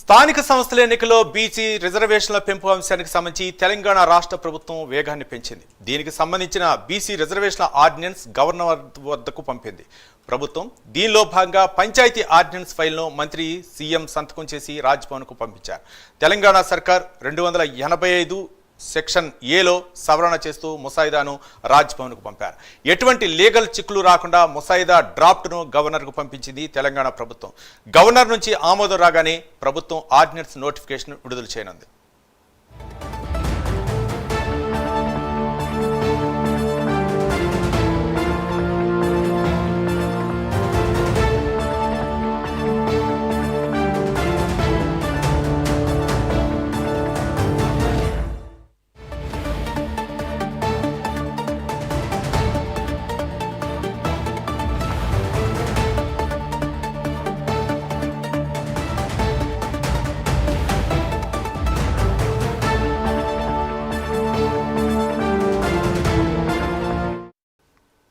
స్థానిక సంస్థల ఎన్నికల్లో బీసీ రిజర్వేషన్ల పెంపు అంశానికి సంబంధించి తెలంగాణ రాష్ట్ర ప్రభుత్వం వేగాన్ని పెంచింది. దీనికి సంబంధించిన బీసీ రిజర్వేషన్ల ఆర్డినెన్స్ గవర్నర్ వద్దకు పంపింది ప్రభుత్వం. దీనిలో భాగంగా పంచాయతీ ఆర్డినెన్స్ ఫైల్ను మంత్రి సీఎం సంతకం చేసి రాజ్భవన్కు పంపించారు. తెలంగాణ సర్కార్ 285 సెక్షన్ ఏలో సవరణ చేస్తూ ముసాయిదాను రాజ్భవన్కు పంపారు. ఎటువంటి లీగల్ చిక్కులు రాకుండా ముసాయిదా డ్రాఫ్ట్ను గవర్నర్కు పంపించింది తెలంగాణ ప్రభుత్వం. గవర్నర్ నుంచి ఆమోదం రాగానే ప్రభుత్వం ఆర్డినెన్స్ నోటిఫికేషన్ విడుదల చేయనుంది.